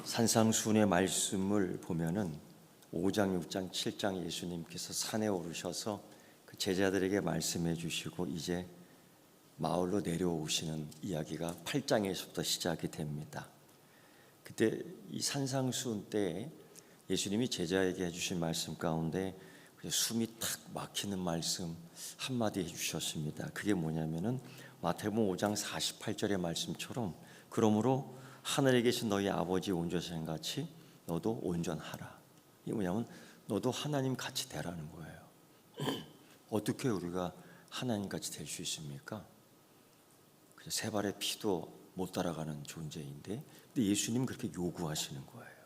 산상수훈의 말씀을 보면은 5장, 6장, 7장 예수님께서 산에 오르셔서 그 제자들에게 말씀해 주시고 이제 마을로 내려오시는 이야기가 8장에서부터 시작이 됩니다. 그때 이 산상수훈 때 예수님이 제자에게 해주신 말씀 가운데 숨이 탁 막히는 말씀 한마디 해주셨습니다. 그게 뭐냐면은 마태복음 5장 48절의 말씀처럼 그러므로 하늘에 계신 너희 아버지 온전하신 같이 너도 온전하라. 이게 뭐냐면 너도 하나님 같이 되라는 거예요. 어떻게 우리가 하나님 같이 될 수 있습니까? 세 발의 피도 못 따라가는 존재인데 근데 예수님 그렇게 요구하시는 거예요.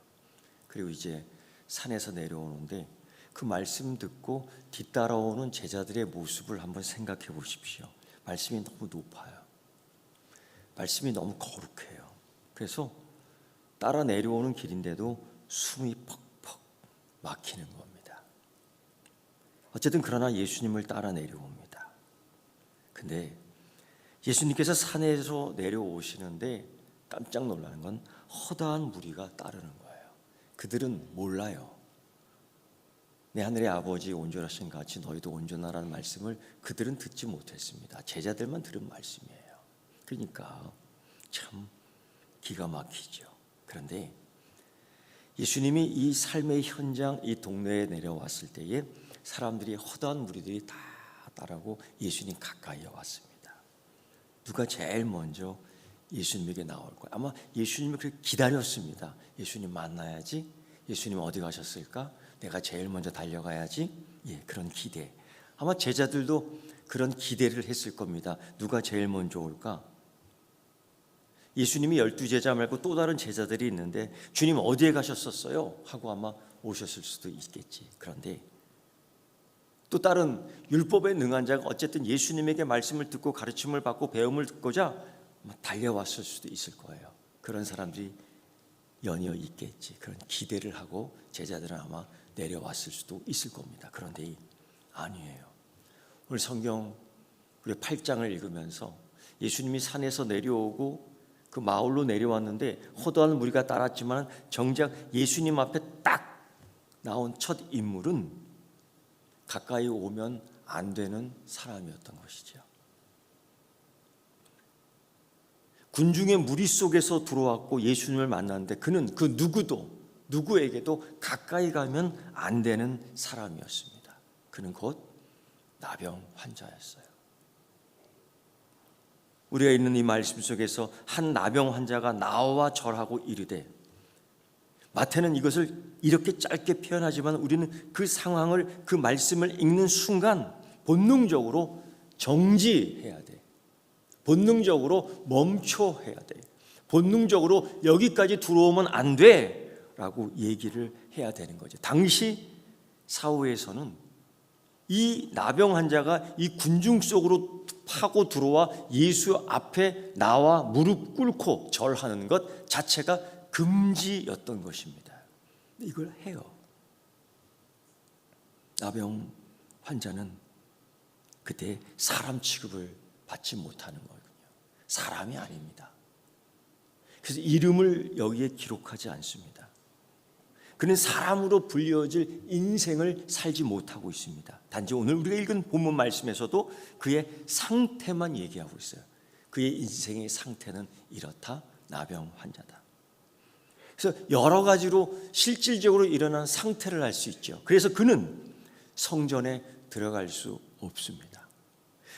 그리고 이제 산에서 내려오는데 그 말씀 듣고 뒤따라오는 제자들의 모습을 한번 생각해 보십시오. 말씀이 너무 높아요. 말씀이 너무 거룩해요. 그래서 따라 내려오는 길인데도 숨이 퍽퍽 막히는 겁니다. 어쨌든 그러나 예수님을 따라 내려옵니다. 근데 예수님께서 산에서 내려오시는데 깜짝 놀라는 건 허다한 무리가 따르는 거예요. 그들은 몰라요. 내 하늘의 아버지 온전하신 같이 너희도 온전하라는 말씀을 그들은 듣지 못했습니다. 제자들만 들은 말씀이에요. 그러니까 참 기가 막히죠. 그런데 예수님이 이 삶의 현장, 이 동네에 내려왔을 때에 사람들이 허다한 무리들이 다 따라고 예수님 가까이에 왔습니다. 누가 제일 먼저 예수님에게 나올 거예요. 아마 예수님을 그렇게 기다렸습니다. 예수님 만나야지. 예수님 어디 가셨을까? 내가 제일 먼저 달려가야지. 그런 기대. 아마 제자들도 그런 기대를 했을 겁니다. 누가 제일 먼저 올까? 예수님이 12제자 말고 또 다른 제자들이 있는데 주님 어디에 가셨었어요? 하고 아마 오셨을 수도 있겠지. 그런데 또 다른 율법에 능한 자가 어쨌든 예수님에게 말씀을 듣고 가르침을 받고 배움을 듣고자 달려왔을 수도 있을 거예요. 그런 사람들이 연이어 있겠지. 그런 기대를 하고 제자들은 아마 내려왔을 수도 있을 겁니다. 그런데 아니에요. 오늘 성경 우리 8장을 읽으면서 예수님이 산에서 내려오고 그 마을로 내려왔는데 허다한 무리가 따랐지만 정작 예수님 앞에 딱 나온 첫 인물은 가까이 오면 안 되는 사람이었던 것이죠. 군중의 무리 속에서 들어왔고 예수님을 만났는데 그는 그 누구에게도 가까이 가면 안 되는 사람이었습니다. 그는 곧 나병 환자였어요. 우리가 있는 이 말씀 속에서 한 나병 환자가 나와 절하고 이르되, 마태는 이것을 이렇게 짧게 표현하지만 우리는 그 상황을, 그 말씀을 읽는 순간 본능적으로 정지해야 돼. 본능적으로 멈춰해야 돼. 본능적으로 여기까지 들어오면 안 돼 라고 얘기를 해야 되는 거죠. 당시 사후에서는 이 나병 환자가 이 군중 속으로 파고 들어와 예수 앞에 나와 무릎 꿇고 절하는 것 자체가 금지였던 것입니다. 이걸 해요. 나병 환자는 그때 사람 취급을 받지 못하는 거거든요. 사람이 아닙니다. 그래서 이름을 여기에 기록하지 않습니다. 그는 사람으로 불려질 인생을 살지 못하고 있습니다. 단지 오늘 우리가 읽은 본문 말씀에서도 그의 상태만 얘기하고 있어요. 그의 인생의 상태는 이렇다. 나병 환자다. 그래서 여러 가지로 실질적으로 일어난 상태를 알 수 있죠. 그래서 그는 성전에 들어갈 수 없습니다.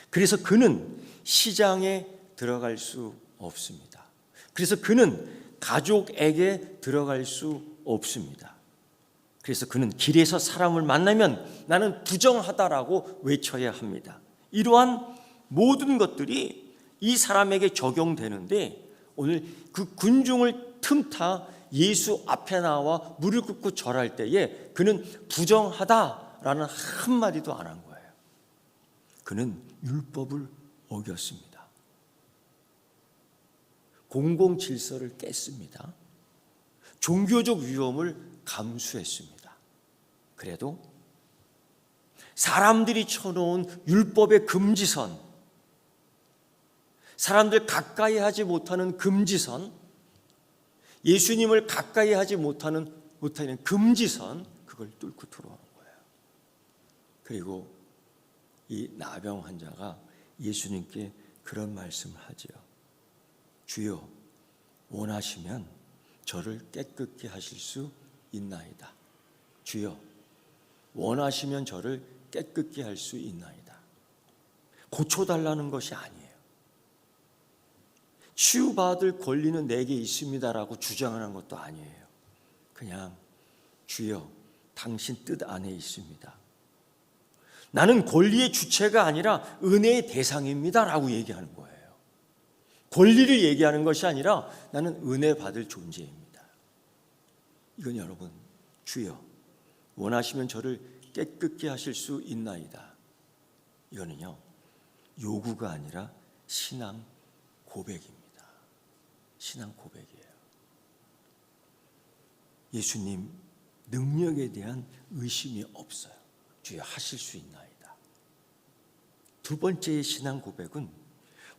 그래서 그는 시장에 들어갈 수 없습니다. 그래서 그는 가족에게 들어갈 수 없습니다. 그래서 그는 길에서 사람을 만나면 나는 부정하다라고 외쳐야 합니다. 이러한 모든 것들이 이 사람에게 적용되는데 오늘 그 군중을 틈타 예수 앞에 나와 무릎 꿇고 절할 때에 그는 부정하다라는 한마디도 안 한 거예요. 그는 율법을 어겼습니다. 공공 질서를 깼습니다. 종교적 위험을 감수했습니다. 그래도 사람들이 쳐놓은 율법의 금지선, 사람들 가까이 하지 못하는 금지선, 예수님을 가까이 하지 못하는 금지선, 그걸 뚫고 들어오는 거예요. 그리고 이 나병 환자가 예수님께 그런 말씀을 하지요. 주여, 원하시면 저를 깨끗게 하실 수 있나이다. 주여, 원하시면 저를 깨끗게 할 수 있나이다. 고쳐달라는 것이 아니에요. 치유받을 권리는 내게 있습니다라고 주장하는 것도 아니에요. 그냥 주여, 당신 뜻 안에 있습니다. 나는 권리의 주체가 아니라 은혜의 대상입니다라고 얘기하는 거예요. 권리를 얘기하는 것이 아니라 나는 은혜 받을 존재입니다. 이건 여러분, 주여, 원하시면 저를 깨끗게 하실 수 있나이다. 이거는요, 요구가 아니라 신앙 고백입니다. 신앙 고백이에요. 예수님 능력에 대한 의심이 없어요. 주여, 하실 수 있나이다. 두 번째의 신앙 고백은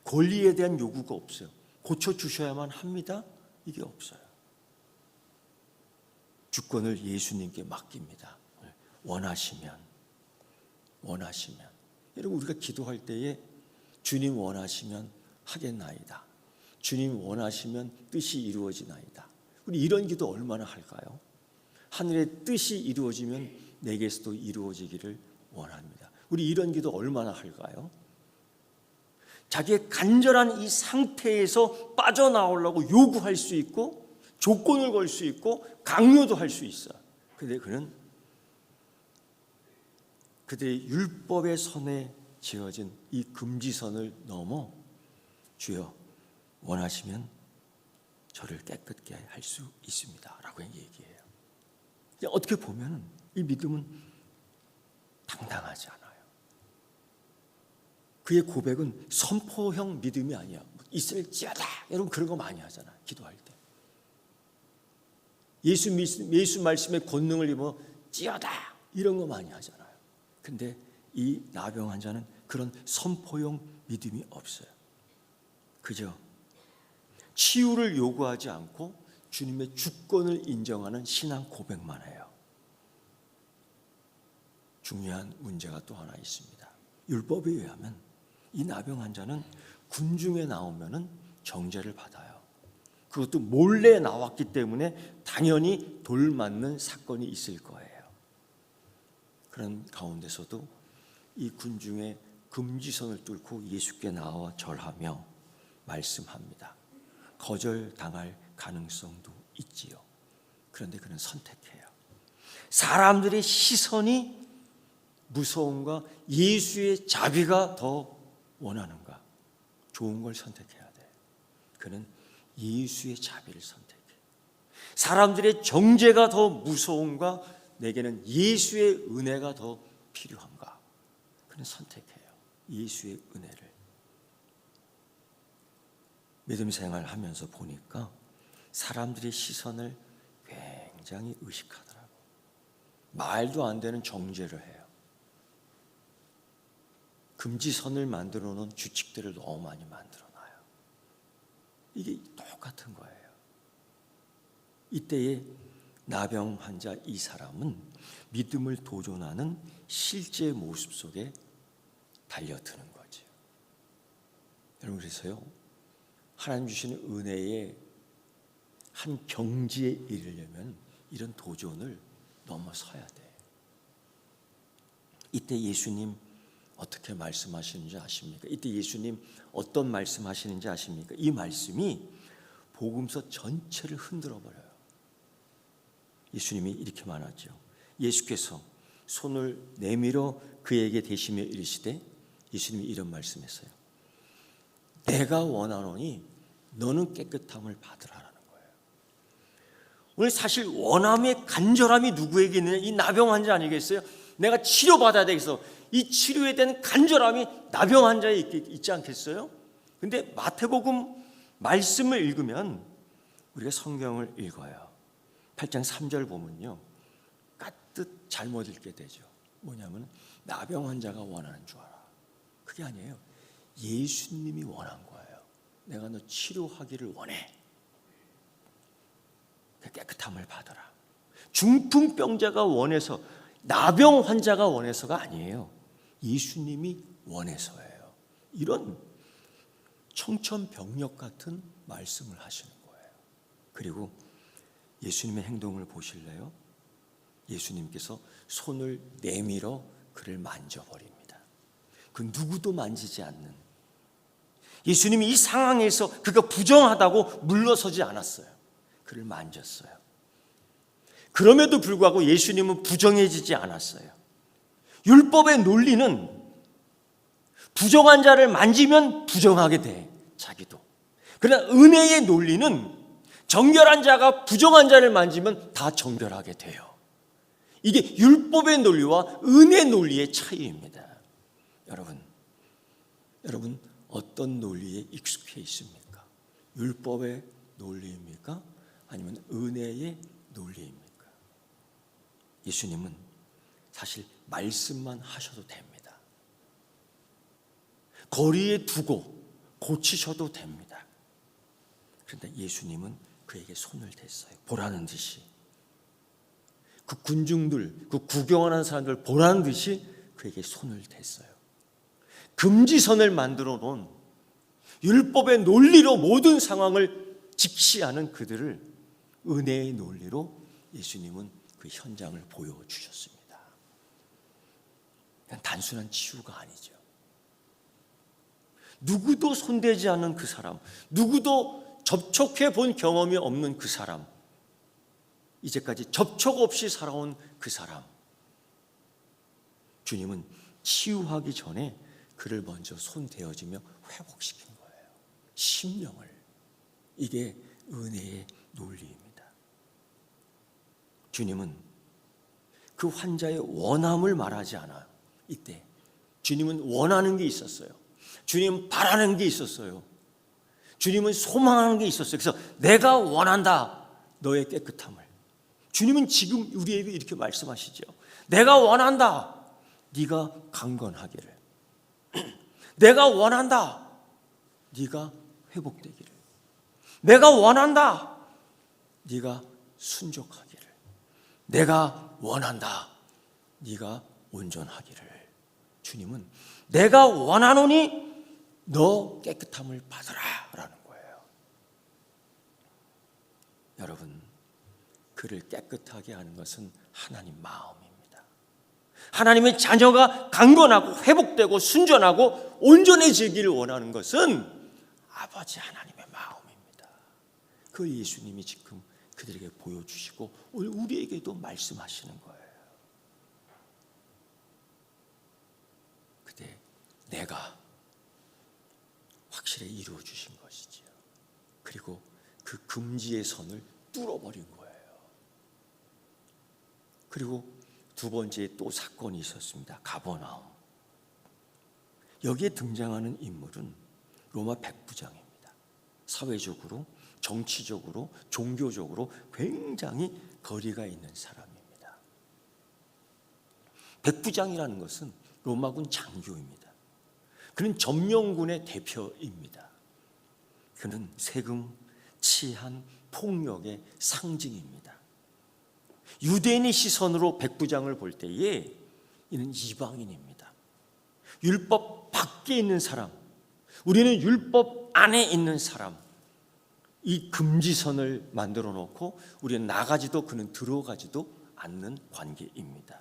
권리에 대한 요구가 없어요. 고쳐주셔야만 합니다. 이게 없어요. 주권을 예수님께 맡깁니다. 원하시면. 여러분, 우리가 기도할 때에 주님 원하시면 하겠나이다. 주님 원하시면 뜻이 이루어지나이다. 우리 이런 기도 얼마나 할까요? 하늘의 뜻이 이루어지면 내게서도 이루어지기를 원합니다. 우리 이런 기도 얼마나 할까요? 자기의 간절한 이 상태에서 빠져나오려고 요구할 수 있고 조건을 걸 수 있고 강요도 할 수 있어요. 그런데 그는 그들의 율법의 선에 지어진 이 금지선을 넘어 주여, 원하시면 저를 깨끗게 할 수 있습니다 라고 얘기해요. 어떻게 보면 이 믿음은 당당하지 않아요. 그의 고백은 선포형 믿음이 아니야. 있을지어다, 여러분 그런 거 많이 하잖아요, 기도할 때. 예수 말씀의 권능을 입어 찌어다, 이런 거 많이 하잖아요. 근데 이 나병 환자는 그런 선포형 믿음이 없어요. 그저 치유를 요구하지 않고 주님의 주권을 인정하는 신앙 고백만 해요. 중요한 문제가 또 하나 있습니다. 율법에 의하면 이 나병 환자는 군중에 나오면은 정죄를 받아요. 그것도 몰래 나왔기 때문에 당연히 돌 맞는 사건이 있을 거예요. 그런 가운데서도 이 군중의 금지선을 뚫고 예수께 나와 절하며 말씀합니다. 거절당할 가능성도 있지요. 그런데 그는 선택해요. 사람들의 시선이 무서운가, 예수의 자비가 더 원하는가? 좋은 걸 선택해야 돼. 그는 예수의 자비를 선택해. 사람들의 정죄가 더 무서운가, 내게는 예수의 은혜가 더 필요한가? 그는 선택해요. 예수의 은혜를. 믿음 생활하면서 보니까 사람들의 시선을 굉장히 의식하더라고. 말도 안 되는 정죄를 해요. 금지선을 만들어 놓은 규칙들을 너무 많이 만들어 놔요. 이게 똑같은 거예요. 이때에 나병 환자 이 사람은 믿음을 도전하는 실제 모습 속에 달려드는 거죠. 여러분, 그래서요, 하나님 주시는 은혜의 한 경지에 이르려면 이런 도전을 넘어서야 돼. 이때 예수님 어떻게 말씀하시는지 아십니까? 이때 예수님 어떤 말씀하시는지 아십니까? 이 말씀이 복음서 전체를 흔들어 버려요. 예수님이 이렇게 말하죠. 예수께서 손을 내밀어 그에게 대시며 이르시되, 예수님이 이런 말씀했어요. 내가 원하노니 너는 깨끗함을 받으라라는 거예요. 오늘 사실 원함의 간절함이 누구에게 있느냐? 이 나병 환자 아니겠어요? 내가 치료받아야 되겠어. 이 치료에 대한 간절함이 나병 환자에 있지 않겠어요? 근데 마태복음 말씀을 읽으면, 우리가 성경을 읽어요. 8장 3절 보면요, 까뜩 잘못 읽게 되죠. 뭐냐면 나병 환자가 원하는 줄 알아. 그게 아니에요. 예수님이 원한 거예요. 내가 너 치료하기를 원해. 깨끗함을 받아라. 중풍병자가 원해서, 나병 환자가 원해서가 아니에요. 예수님이 원해서예요. 이런 청천벽력 같은 말씀을 하시는 거예요. 그리고 예수님의 행동을 보실래요? 예수님께서 손을 내밀어 그를 만져버립니다. 그 누구도 만지지 않는, 예수님이 이 상황에서 그가 부정하다고 물러서지 않았어요. 그를 만졌어요. 그럼에도 불구하고 예수님은 부정해지지 않았어요. 율법의 논리는 부정한 자를 만지면 부정하게 돼, 자기도. 그러나 은혜의 논리는 정결한 자가 부정한 자를 만지면 다 정결하게 돼요. 이게 율법의 논리와 은혜의 논리의 차이입니다. 여러분 어떤 논리에 익숙해 있습니까? 율법의 논리입니까? 아니면 은혜의 논리입니까? 예수님은 사실 말씀만 하셔도 됩니다. 거리에 두고 고치셔도 됩니다. 그런데 예수님은 그에게 손을 댔어요. 보라는 듯이. 그 군중들, 그 구경하는 사람들 보라는 듯이 그에게 손을 댔어요. 금지선을 만들어 놓은 율법의 논리로 모든 상황을 직시하는 그들을 은혜의 논리로 예수님은 그 현장을 보여주셨습니다. 그냥 단순한 치유가 아니죠. 누구도 손대지 않는 그 사람, 누구도 접촉해 본 경험이 없는 그 사람, 이제까지 접촉 없이 살아온 그 사람, 주님은 치유하기 전에 그를 먼저 손대어주며 회복시킨 거예요. 심령을. 이게 은혜의 논리입니다. 주님은 그 환자의 원함을 말하지 않아요. 이때 주님은 원하는 게 있었어요. 주님은 바라는 게 있었어요. 주님은 소망하는 게 있었어요. 그래서 내가 원한다, 너의 깨끗함을. 주님은 지금 우리에게 이렇게 말씀하시죠. 내가 원한다, 네가 강건하기를. 내가 원한다, 네가 회복되기를. 내가 원한다, 네가 순족하기를. 내가 원한다, 네가 온전하기를. 주님은 내가 원하노니 너 깨끗함을 받으라 라는 거예요. 여러분, 그를 깨끗하게 하는 것은 하나님 마음입니다. 하나님의 자녀가 강건하고 회복되고 순전하고 온전해지기를 원하는 것은 아버지 하나님의 마음입니다. 그 예수님이 지금 그들에게 보여주시고 오늘 우리에게도 말씀하시는 거예요. 그때 내가 확실히 이루어 주신 것이지요. 그리고 그 금지의 선을 뚫어버린 거예요. 그리고 두 번째 또 사건이 있었습니다. 가버나움. 여기에 등장하는 인물은 로마 백부장입니다. 사회적으로, 정치적으로, 종교적으로 굉장히 거리가 있는 사람입니다. 백부장이라는 것은 로마군 장교입니다. 그는 점령군의 대표입니다. 그는 세금, 치안, 폭력의 상징입니다. 유대인의 시선으로 백부장을 볼 때에 이는 이방인입니다. 율법 밖에 있는 사람, 우리는 율법 안에 있는 사람. 이 금지선을 만들어 놓고 우리는 나가지도 그는 들어가지도 않는 관계입니다.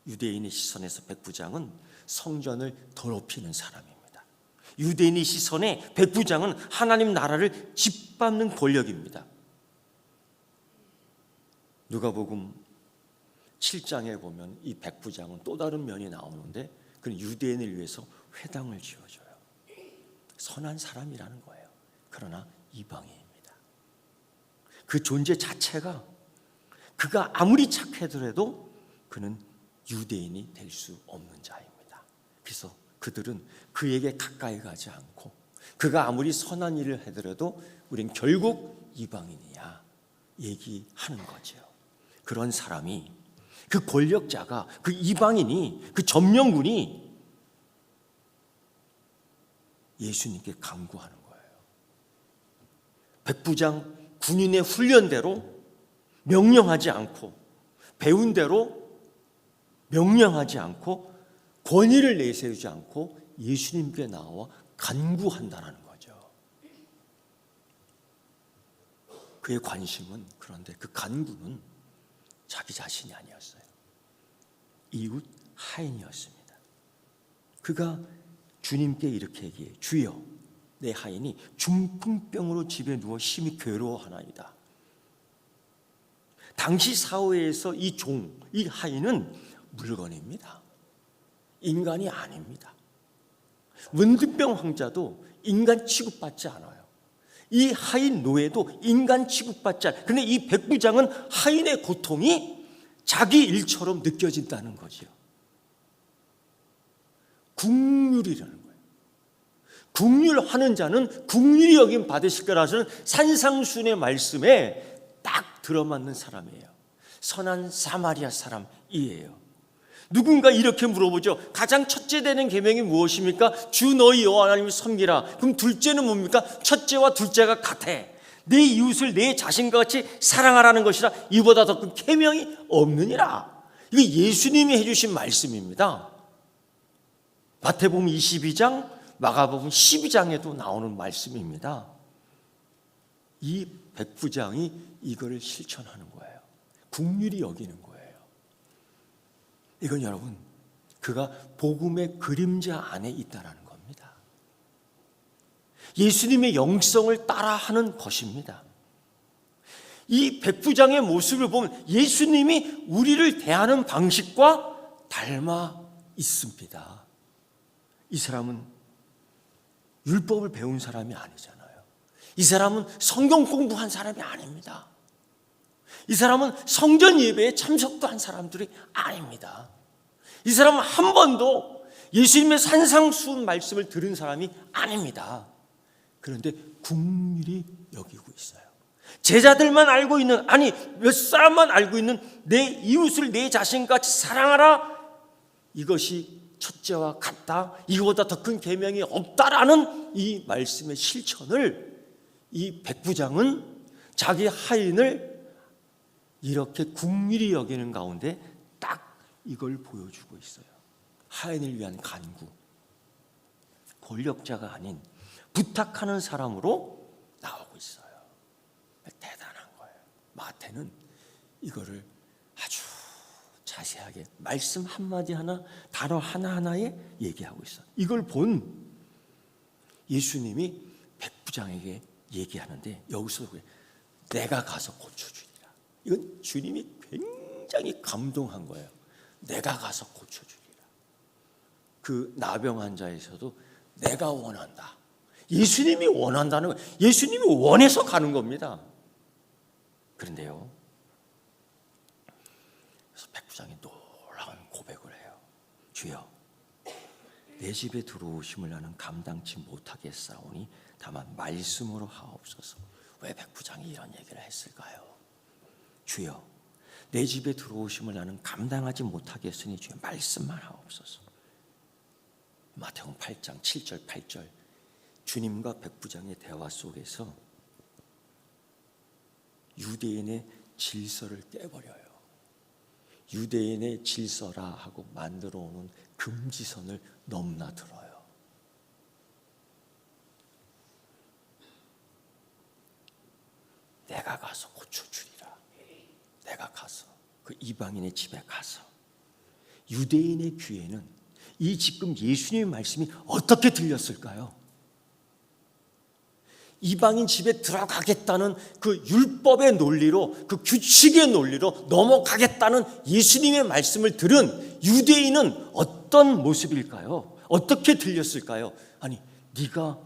유대인의 시선에서 백부장은 성전을 더럽히는 사람입니다. 유대인의 시선에 백부장은 하나님 나라를 짓밟는 권력입니다. 누가복음 7장에 보면 이 백부장은 또 다른 면이 나오는데 그는 유대인을 위해서 회당을 지어줘요. 선한 사람이라는 거예요. 그러나 이방인입니다. 그 존재 자체가 그가 아무리 착하더라도 그는 유대인이 될 수 없는 자입니다. 그래서 그들은 그에게 가까이 가지 않고 그가 아무리 선한 일을 하더라도 우린 결국 이방인이야 얘기하는 거죠. 그런 사람이, 그 권력자가, 그 이방인이, 그 점령군이 예수님께 간구하는 거예요. 백부장 군인의 훈련대로 명령하지 않고, 배운 대로 명령하지 않고, 권위를 내세우지 않고 예수님께 나와 간구한다는 거죠. 그의 관심은, 그런데 그 간구는 자기 자신이 아니었어요. 이웃 하인이었습니다. 그가 주님께 이렇게 얘기해요. 주여, 내 하인이 중풍병으로 집에 누워 심히 괴로워하나이다. 당시 사회에서 이 하인은 물건입니다. 인간이 아닙니다. 문득병 황자도 인간 취급받지 않아요. 이 하인 노예도 인간 취급받지 않아요. 그런데 이 백부장은 하인의 고통이 자기 일처럼 느껴진다는 거지요. 국률이라는 거예요. 국률하는 자는 국률이 여김 받으실 거라서는 산상순의 말씀에 딱 들어맞는 사람이에요. 선한 사마리아 사람이에요. 누군가 이렇게 물어보죠. 가장 첫째 되는 계명이 무엇입니까? 주 너희 여호와 하나님을 섬기라. 그럼 둘째는 뭡니까? 첫째와 둘째가 같아. 내 이웃을 내 자신과 같이 사랑하라는 것이라. 이보다 더 큰 계명이 없느니라. 이거 예수님이 해주신 말씀입니다. 마태복음 22장, 마가복음 12장에도 나오는 말씀입니다. 이 백부장이 이거를 실천하는 거예요. 국률이 여기는 거예요. 이건 여러분, 그가 복음의 그림자 안에 있다는 겁니다. 예수님의 영성을 따라하는 것입니다. 이 백부장의 모습을 보면 예수님이 우리를 대하는 방식과 닮아 있습니다. 이 사람은 율법을 배운 사람이 아니잖아요. 이 사람은 성경 공부한 사람이 아닙니다. 이 사람은 성전 예배에 참석도 한 사람들이 아닙니다. 이 사람은 한 번도 예수님의 산상수훈 말씀을 들은 사람이 아닙니다. 그런데 국률이 여기고 있어요. 제자들만 알고 있는, 아니 몇 사람만 알고 있는 내 이웃을 내 자신같이 사랑하라, 이것이 첫째와 같다, 이거보다 더 큰 계명이 없다라는 이 말씀의 실천을 이 백부장은 자기 하인을 이렇게 국률이 여기는 가운데 딱 이걸 보여주고 있어요. 하인을 위한 간구, 권력자가 아닌 부탁하는 사람으로 나오고 있어요. 대단한 거예요. 마태는 이거를 아주 자세하게 말씀 한마디 하나, 단어 하나하나에 얘기하고 있어요. 이걸 본 예수님이 백부장에게 얘기하는데 여기서 내가 가서 고쳐주리라. 이건 주님이 굉장히 감동한 거예요. 내가 가서 고쳐주리라. 그 나병 환자에서도 내가 원한다. 예수님이 원한다는 거예요. 예수님이 원해서 가는 겁니다. 그런데요, 그래서 백부장이 놀라운 고백을 해요. 주여, 내 집에 들어오심을 나는 감당치 못하겠사오니 다만 말씀으로 하옵소서. 왜 백부장이 이런 얘기를 했을까요? 주여, 내 집에 들어오심을 나는 감당하지 못하겠으니 주여 말씀만 하옵소서. 마태복음 8장 7절 8절, 주님과 백부장의 대화 속에서 유대인의 질서를 깨버려요. 유대인의 질서라 하고 만들어 오는 금지선을 넘나들어요. 내가 가서 고쳐주리라. 내가 가서 그 이방인의 집에 가서. 유대인의 귀에는 이 지금 예수님의 말씀이 어떻게 들렸을까요? 이방인 집에 들어가겠다는 그 율법의 논리로, 그 규칙의 논리로 넘어가겠다는 예수님의 말씀을 들은 유대인은 어떤 모습일까요? 어떻게 들렸을까요? 아니, 네가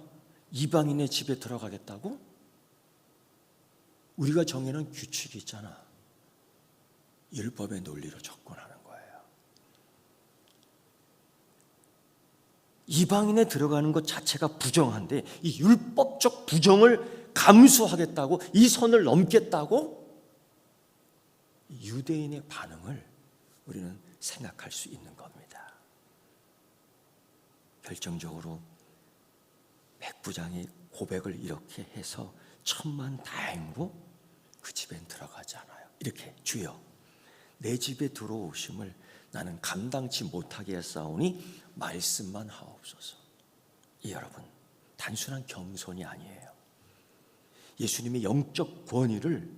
이방인의 집에 들어가겠다고? 우리가 정해놓은 규칙이 있잖아. 율법의 논리로 접근하는 거예요. 이방인에 들어가는 것 자체가 부정한데 이 율법적 부정을 감수하겠다고, 이 선을 넘겠다고, 유대인의 반응을 우리는 생각할 수 있는 겁니다. 결정적으로 백부장이 고백을 이렇게 해서 천만다행으로 그 집엔 들어가지 않아요. 이렇게 주여 내 집에 들어오심을 나는 감당치 못하게 했사오니 말씀만 하옵소서. 여러분 단순한 겸손이 아니에요. 예수님의 영적 권위를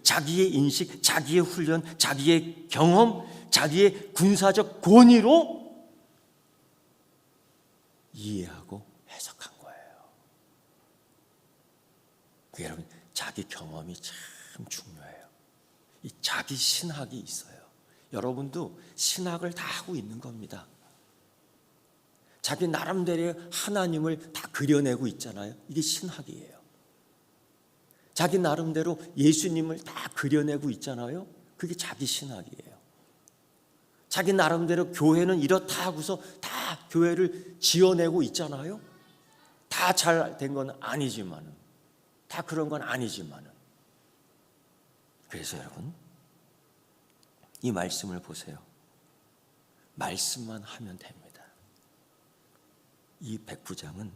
자기의 인식, 자기의 훈련, 자기의 경험, 자기의 군사적 권위로 이해하고 해석한 거예요. 여러분 자기 경험이 참 중요해요. 이 자기 신학이 있어요. 여러분도 신학을 다 하고 있는 겁니다. 자기 나름대로 하나님을 다 그려내고 있잖아요. 이게 신학이에요. 자기 나름대로 예수님을 다 그려내고 있잖아요. 그게 자기 신학이에요. 자기 나름대로 교회는 이렇다 하고서 다 교회를 지어내고 있잖아요. 다 잘 된 건 아니지만은, 다 그런 건 아니지만은. 그래서 여러분 이 말씀을 보세요. 말씀만 하면 됩니다. 이 백부장은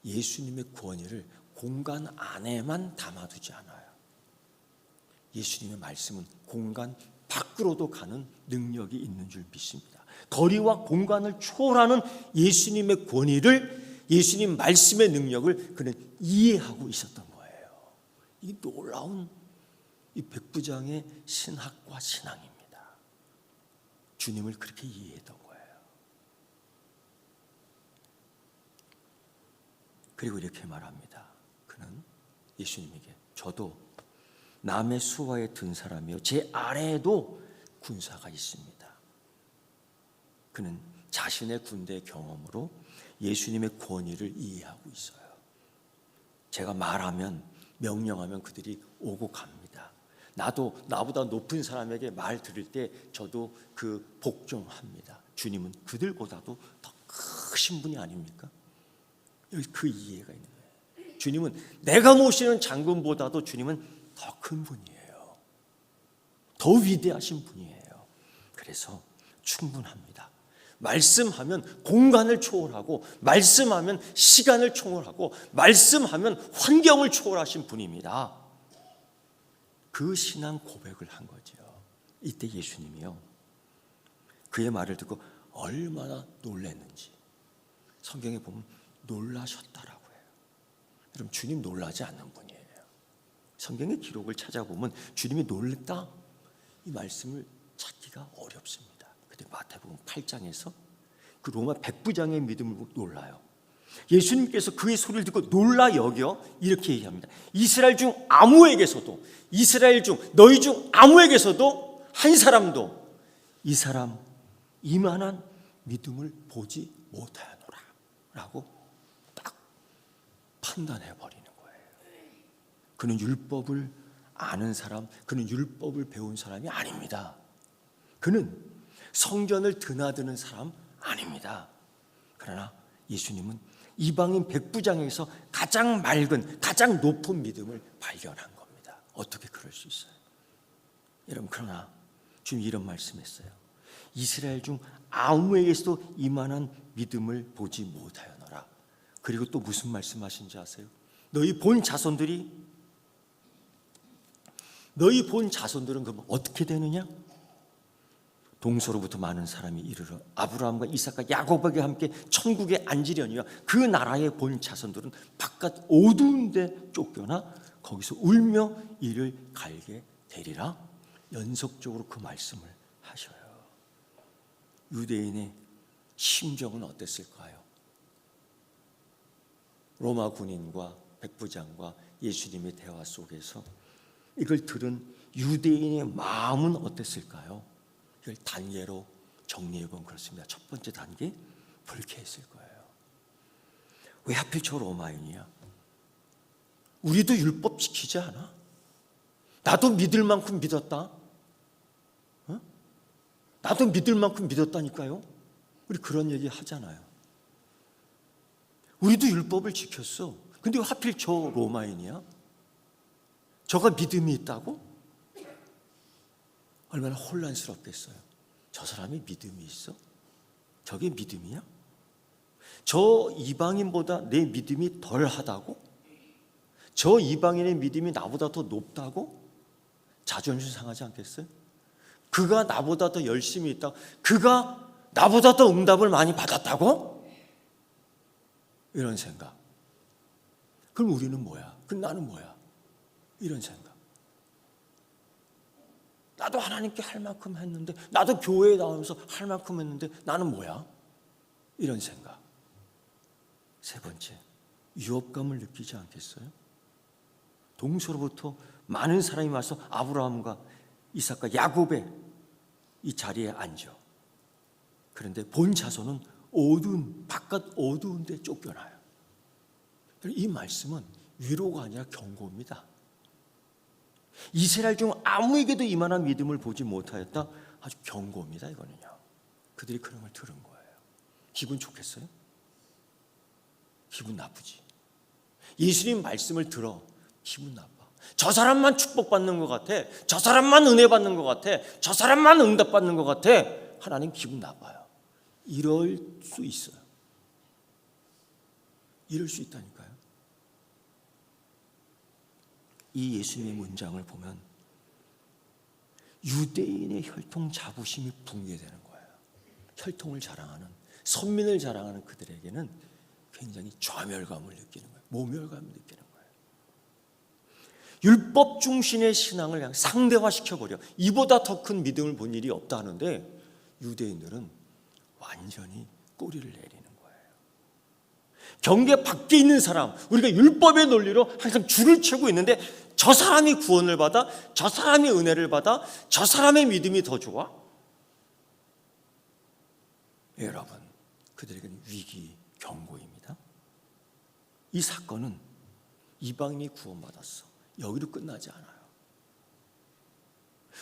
예수님의 권위를 공간 안에만 담아두지 않아요. 예수님의 말씀은 공간 밖으로도 가는 능력이 있는 줄 믿습니다. 거리와 공간을 초월하는 예수님의 권위를, 예수님 말씀의 능력을 그는 이해하고 있었던 거예요. 이 놀라운 이 백부장의 신학과 신앙입니다. 주님을 그렇게 이해했던 거예요. 그리고 이렇게 말합니다. 그는 예수님에게 저도 남의 수하에 든 사람이요 제 아래에도 군사가 있습니다. 그는 자신의 군대 경험으로 예수님의 권위를 이해하고 있어요. 제가 말하면, 명령하면 그들이 오고 갑니다. 나도 나보다 높은 사람에게 말 들을 때 저도 그 복종합니다. 주님은 그들보다도 더 크신 분이 아닙니까? 여기 그 이해가 있는 거예요. 주님은 내가 모시는 장군보다도 주님은 더 큰 분이에요. 더 위대하신 분이에요. 그래서 충분합니다. 말씀하면 공간을 초월하고, 말씀하면 시간을 초월하고, 말씀하면 환경을 초월하신 분입니다. 그 신앙 고백을 한 거죠. 이때 예수님이요, 그의 말을 듣고 얼마나 놀랐는지 성경에 보면 놀라셨다라고 해요. 여러분 주님 놀라지 않는 분이에요. 성경의 기록을 찾아보면 주님이 놀랬다 이 말씀을 찾기가 어렵습니다. 근데 마태복음 8장에서 그 로마 백부장의 믿음을 보고 놀라요. 예수님께서 그의 소리를 듣고 놀라 여겨 이렇게 얘기합니다. 이스라엘 중 아무에게서도, 이스라엘 중 너희 중 아무에게서도 한 사람도 이 사람 이만한 믿음을 보지 못하노라 라고 딱 판단해 버리는 거예요. 그는 율법을 아는 사람, 그는 율법을 배운 사람이 아닙니다. 그는 성전을 드나드는 사람 아닙니다. 그러나 예수님은 이방인 백부장에게서 가장 맑은, 가장 높은 믿음을 발견한 겁니다. 어떻게 그럴 수 있어요? 여러분 그러나 주님 이런 말씀했어요. 이스라엘 중 아무에게서도 이만한 믿음을 보지 못하였노라. 그리고 또 무슨 말씀하신지 아세요? 너희 본 자손들은 그럼 어떻게 되느냐? 동서로부터 많은 사람이 이르러 아브라함과 이삭과 야곱에게 함께 천국에 앉으려니와 그 나라의 본 자손들은 바깥 어두운 데 쫓겨나 거기서 울며 이를 갈게 되리라. 연속적으로 그 말씀을 하셔요. 유대인의 심정은 어땠을까요? 로마 군인과 백부장과 예수님의 대화 속에서 이걸 들은 유대인의 마음은 어땠을까요? 이걸 단계로 정리해보면 그렇습니다. 첫 번째 단계, 불쾌했을 거예요. 왜 하필 저 로마인이야? 우리도 율법 지키지 않아? 나도 믿을 만큼 믿었다. 어? 나도 믿을 만큼 믿었다니까요. 우리 그런 얘기 하잖아요. 우리도 율법을 지켰어. 근데 왜 하필 저 로마인이야? 저가 믿음이 있다고? 얼마나 혼란스럽겠어요. 저 사람이 믿음이 있어? 저게 믿음이야? 저 이방인보다 내 믿음이 덜하다고? 저 이방인의 믿음이 나보다 더 높다고? 자존심 상하지 않겠어요? 그가 나보다 더 열심히 있다, 그가 나보다 더 응답을 많이 받았다고? 이런 생각. 그럼 우리는 뭐야? 그럼 나는 뭐야? 이런 생각. 나도 하나님께 할 만큼 했는데, 나도 교회에 나오면서 할 만큼 했는데 나는 뭐야? 이런 생각. 세 번째, 위협감을 느끼지 않겠어요? 동서로부터 많은 사람이 와서 아브라함과 이삭과 야곱의 이 자리에 앉아. 그런데 본 자손은 바깥 어두운 데 쫓겨나요. 이 말씀은 위로가 아니라 경고입니다. 이스라엘 중 아무에게도 이만한 믿음을 보지 못하였다. 아주 경고입니다. 이거는요. 그들이 그런 걸 들은 거예요. 기분 좋겠어요? 기분 나쁘지. 예수님 말씀을 들어 기분 나빠. 저 사람만 축복받는 것 같아, 저 사람만 은혜 받는 것 같아, 저 사람만 응답 받는 것 같아. 하나님 기분 나빠요. 이럴 수 있어요. 이럴 수 있다니까요. 이 예수님의 문장을 보면 유대인의 혈통 자부심이 붕괴되는 거예요. 혈통을 자랑하는, 선민을 자랑하는 그들에게는 굉장히 좌멸감을 느끼는 거예요. 모멸감을 느끼는 거예요. 율법 중심의 신앙을 그냥 상대화시켜버려. 이보다 더 큰 믿음을 본 일이 없다 하는데 유대인들은 완전히 꼬리를 내리는 거예요. 경계 밖에 있는 사람, 우리가 율법의 논리로 항상 줄을 채고 있는데 저 사람이 구원을 받아, 저 사람이 은혜를 받아, 저 사람의 믿음이 더 좋아? 여러분, 그들에게는 위기 경고입니다. 이 사건은 이방인이 구원받았어, 여기로 끝나지 않아요.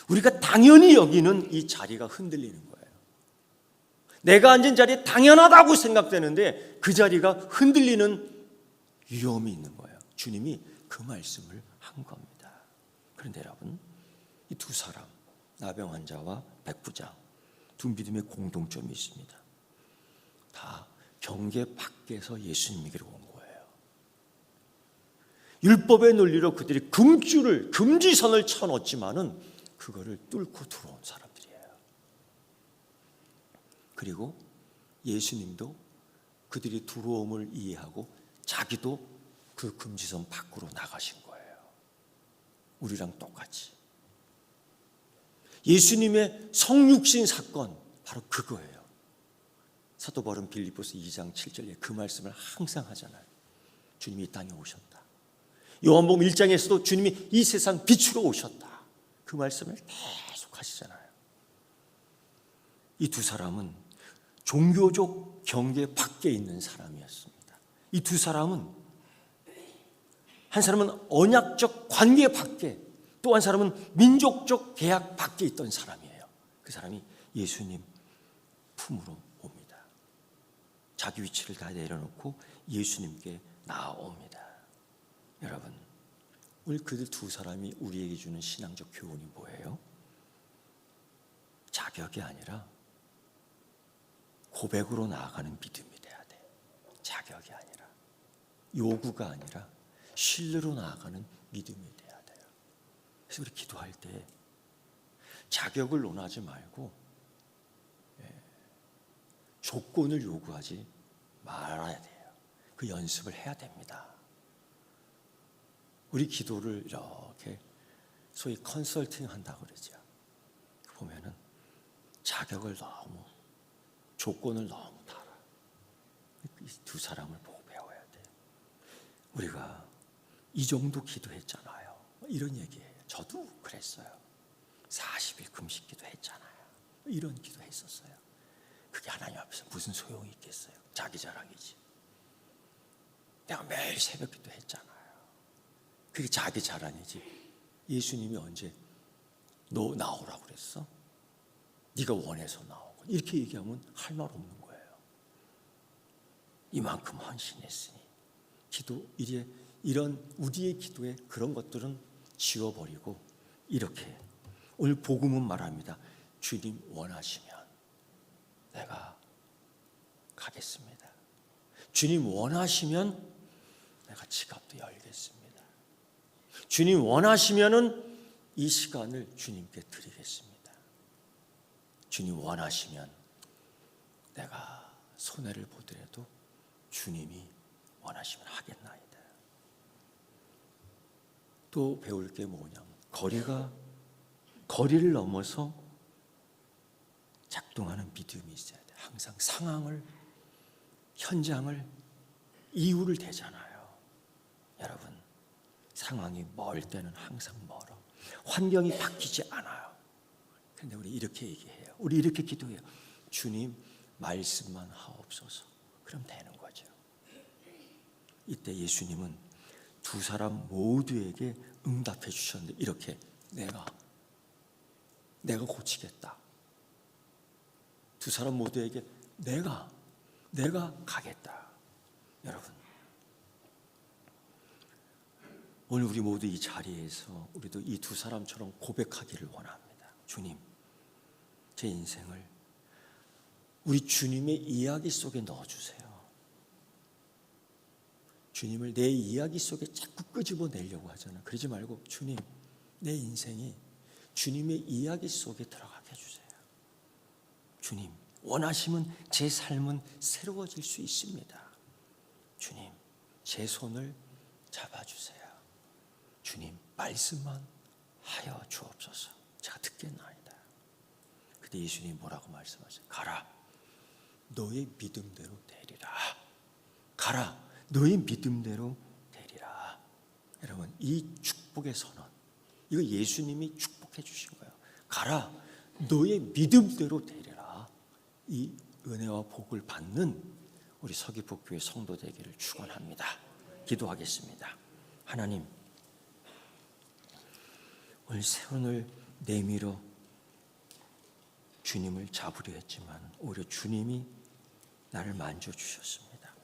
우리가 당연히 여기는 이 자리가 흔들리는 거예요. 내가 앉은 자리에 당연하다고 생각되는데 그 자리가 흔들리는 위험이 있는 거예요. 주님이 그 말씀을 한 겁니다. 그런데 여러분, 이 두 사람, 나병 환자와 백부장, 두 믿음의 공통점이 있습니다. 다 경계 밖에서 예수님에게로 온 거예요. 율법의 논리로 그들이 금지선을 쳐놓지만은 그거를 뚫고 들어온 사람들이에요. 그리고 예수님도 그들이 들어옴을 이해하고 자기도 그 금지선 밖으로 나가신 거예요. 우리랑 똑같이. 예수님의 성육신 사건, 바로 그거예요. 사도 바울은 빌립보서 2장 7절에 그 말씀을 항상 하잖아요. 주님이 이 땅에 오셨다. 요한복음 1장에서도 주님이 이 세상 빛으로 오셨다. 그 말씀을 계속 하시잖아요. 이 두 사람은 종교적 경계 밖에 있는 사람이었습니다. 이 두 사람은, 한 사람은 언약적 관계 밖에, 또 한 사람은 민족적 계약 밖에 있던 사람이에요. 그 사람이 예수님 품으로 옵니다. 자기 위치를 다 내려놓고 예수님께 나아옵니다. 여러분, 오늘 그들 두 사람이 우리에게 주는 신앙적 교훈이 뭐예요? 자격이 아니라 고백으로 나아가는 믿음이 돼야 돼. 자격이 아니라, 요구가 아니라 신뢰로 나아가는 믿음이 돼야 돼요. 그래서 우리 기도할 때 자격을 논하지 말고 조건을 요구하지 말아야 돼요. 그 연습을 해야 됩니다. 우리 기도를 이렇게 소위 컨설팅 한다고 그러죠. 보면은 자격을 너무, 조건을 너무 달아. 이 두 사람을 보고 배워야 돼요. 우리가 이 정도 기도했잖아요, 이런 얘기예요. 저도 그랬어요. 40일 금식 기도했잖아요. 이런 기도했었어요. 그게 하나님 앞에서 무슨 소용이 있겠어요? 자기 자랑이지. 내가 매일 새벽 기도했잖아요. 그게 자기 자랑이지. 예수님이 언제 너 나오라고 그랬어? 네가 원해서 나오고, 이렇게 얘기하면 할 말 없는 거예요. 이만큼 헌신했으니 기도, 이런 우리의 기도에 그런 것들은 지워버리고, 이렇게 오늘 복음은 말합니다. 주님 원하시면 내가 가겠습니다. 주님 원하시면 내가 지갑도 열겠습니다. 주님 원하시면은 이 시간을 주님께 드리겠습니다. 주님 원하시면 내가 손해를 보더라도 주님이 원하시면 하겠나이다. 또 배울 게 뭐냐면 거리를 넘어서 작동하는 믿음이 있어야 돼. 항상 상황을, 현장을, 이유를 대잖아요. 여러분, 상황이 멀 때는 항상 멀어. 환경이 바뀌지 않아요. 그런데 우리 이렇게 얘기해요. 우리 이렇게 기도해요. 주님 말씀만 하옵소서. 그럼 되는 거죠. 이때 예수님은 두 사람 모두에게 응답해 주셨는데 이렇게 내가 고치겠다. 두 사람 모두에게 내가 가겠다. 여러분, 오늘 우리 모두 이 자리에서 우리도 이 두 사람처럼 고백하기를 원합니다. 주님, 제 인생을 우리 주님의 이야기 속에 넣어주세요. 주님을 내 이야기 속에 자꾸 끄집어내려고 하잖아요. 그러지 말고 주님, 내 인생이 주님의 이야기 속에 들어가게 해주세요. 주님, 원하시면 제 삶은 새로워질 수 있습니다. 주님, 제 손을 잡아주세요. 주님, 말씀만 하여 주옵소서. 제가 듣겠나이다. 그때 예수님이 뭐라고 말씀하세요? 가라, 너의 믿음대로 되리라. 가라, 너의 믿음대로 되리라. 여러분, 이 축복의 선언, 이거 예수님이 축복해 주신 거예요. 가라, 너의 믿음대로 되리라. 이 은혜와 복을 받는 우리 서귀포교회 성도 되기를 축원합니다. 기도하겠습니다. 하나님, 오늘 세운을 내밀어 주님을 잡으려 했지만 오히려 주님이 나를 만져주셨습니다.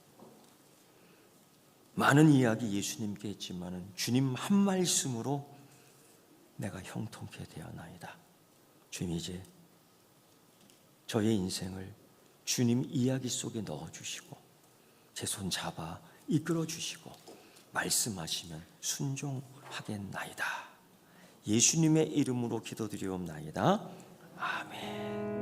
많은 이야기 예수님께 했지만 주님 한 말씀으로 내가 형통케 되었나이다. 주님, 이제 저의 인생을 주님 이야기 속에 넣어주시고 제 손 잡아 이끌어주시고 말씀하시면 순종하겠나이다. 예수님의 이름으로 기도드리옵나이다. 아멘.